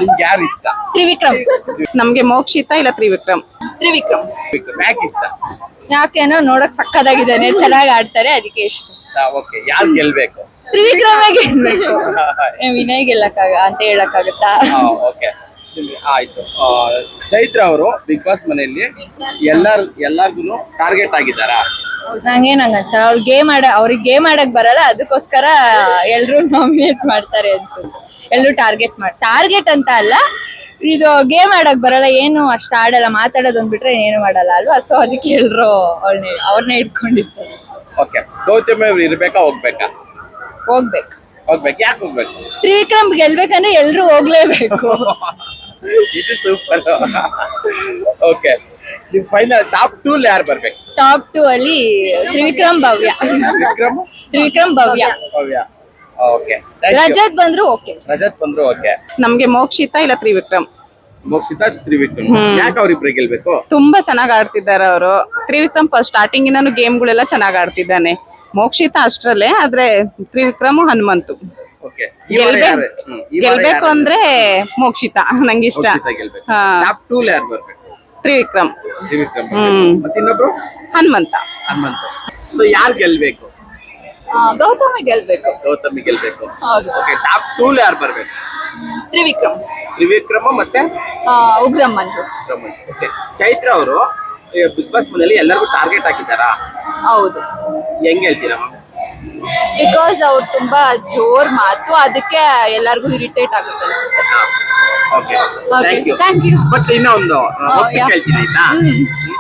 ನಿಮ್ಗೆ ಯಾರು ಇಷ್ಟ? ತ್ರಿವಿಕ್ರಮ್. ನಮ್ಗೆ ಮೋಕ್ಷಿತ ಇಲ್ಲ ತ್ರಿವಿಕ್ರಮ್. ತ್ರಿವಿಕ್ರಮ್ ಯಾಕೆ ಇಷ್ಟ? ಯಾಕೇನೋ ನೋಡಕ್ ಸಕ್ಕದಾಗಿದ್ದಾನೆ, ಚೆನ್ನಾಗಿ ಆಡ್ತಾರೆ, ಅದಕ್ಕೆ ಇಷ್ಟ. ಓಕೆ, ಯಾರು ಗೆಲ್ಬೇಕು? ತ್ರಿವಿಕ್ರಮ್ ಗೆಲ್ಬೇಕು. ವಿನಯ್ ಅಂತ ಹೇಳಕ್ಕಾಗತ್ತಾ? ಓಕೆ, ಆಯ್ತು. ಚೈತ್ರ ಅವರು ಬಿಗ್ ಬಾಸ್ ಮನೆಯಲ್ಲಿ ಎಲ್ಲಾರ್ಗು ಟಾರ್ಗೆಟ್ ಆಗಿದ್ದಾರಾ? ನಂಗೇನ್ ಅನ್ಸಲ್ಲ, ಅವ್ರಿಗೆ ಗೇಮ್ ಆಡಕ್ ಬರಲ್ಲ, ಅದಕ್ಕೋಸ್ಕರ ಎಲ್ರು ನಾಮಿನೇಟ್ ಮಾಡ್ತಾರೆ ಅನ್ಸುತ್ತೆ. ಎಲ್ಲರೂ ಟಾರ್ಗೆಟ್ ಅಂತ ಅಲ್ಲ, ಇದು ಗೇಮ್ ಆಡಕ್ ಬರಲ್ಲ, ಏನು ಅಷ್ಟ ಆಡಲ್ಲ, ಮಾತಾಡೋದ್ ಬಿಟ್ರೆ ಏನು ಮಾಡಲ್ಲ ಅಲ್ವಾ, ಸೊ ಅದಕ್ಕೆ ಎಲ್ರು ಅವ್ರನ್ನೇ ಇಟ್ಕೊಂಡಿರ್ತಾರೆ. ಓಕೆ, ಗೌತಮಿ ಅವ್ರು ಇರ್ಬೇಕಾ ಹೋಗ್ಬೇಕಾ? ಹೋಗ್ಬೇಕು. ಯಾಕೆ ಹೋಗ್ಬೇಕು? ತ್ರಿವಿಕ್ರಮ್ ಗೆಲ್ಬೇಕಂದ್ರೆ ಎಲ್ರು ಹೋಗ್ಲೇಬೇಕು. ಇದು ಸೂಪರ್. ಓಕೆ, ಫೈನಲ್ ಟಾಪ್ 2 ಯಾರು ಬರ್ಬೇಕು? ಟಾಪ್ 2 ಅಲ್ಲಿ ತ್ರಿವಿಕ್ರಮ್, ಭವ್ಯ. ತ್ರಿವಿಕ್ರಮ್, ಭವ್ಯ. ಓಕೆ, ರಜತ್ ಬಂದ್ರು ಓಕೆ. ಓಕೆ. ನಮ್ಗೆ ಮೋಕ್ಷಿತ ಇಲ್ಲ ತ್ರಿವಿಕ್ರಮ್. ಮೋಕ್ಷಿತ, ತ್ರಿವಿಕ್ರಮ್. ಯಾಕೆ ಅವ್ರಿಬ್ರು ಗೆಲ್ಬೇಕು? ತುಂಬಾ ಚೆನ್ನಾಗ್ ಆಡ್ತಿದ್ದಾರೆ ಅವರು. ತ್ರಿವಿಕ್ರಮ್ ಫಸ್ಟ್ ಸ್ಟಾರ್ಟಿಂಗ್ ಇಂದಾನು ಗೇಮ್ಗಳೆಲ್ಲ ಚೆನ್ನಾಗ್ ಆಡ್ತಿದ್ದಾನೆ. ಮೋಕ್ಷಿತ ಅಷ್ಟ್ರಲ್ಲೇ, ಆದ್ರೆ ತ್ರಿವಿಕ್ರಮ್ ಹನುಮಂತು. ಓಕೆ, ಗೆಲ್ಬೇಕು ಅಂದ್ರೆ ಮೋಕ್ಷಿತ ನಂಗೆ ಇಷ್ಟ. ಹಾ, ಟಾಪ್ 2 ಯಾರು ಬರ್ಬೇಕು? ತ್ರಿವಿಕ್ರಮ್. ಮತ್ತೆ ಇನ್ನೊಬ್ರು ಹನುಮಂತ. ಸೊ ಯಾರು ಗೆಲ್ಬೇಕು? ಗೌತಮಿ ಗೆಲ್ಬೇಕು. ಓಕೆ, ಟಾಪ್ 2 ಯಾರು ಬರ್ಬೇಕು? ತ್ರಿವಿಕ್ರಮ ಮತ್ತೆ ಉಗ್ರಂ ಮಂಜು. ಓಕೆ, ಚೈತ್ರ ಅವರು ಬಿಗ್ ಬಾಸ್ ಮನೆಯಲ್ಲಿ ಎಲ್ಲರಿಗೂ ಟಾರ್ಗೆಟ್ ಹಾಕಿದ್ದಾರಾ? ಹೌದು. ಹೆಂಗ್ ಹೇಳ್ತೀರಾ? ಬಿಕಾಸ್ ಅವ್ರು ತುಂಬಾ ಜೋರ್ ಮಾತು, ಅದಕ್ಕೆ ಎಲ್ಲರಿಗೂ ಇರಿಟೇಟ್ ಆಗುತ್ತೆ ಅನ್ಸುತ್ತೆ. Okay, thank you. ಬಟ್ ಇನ್ನೊಂದು ಕೇಳ್ತೀನಿ ಆಯ್ತಾ?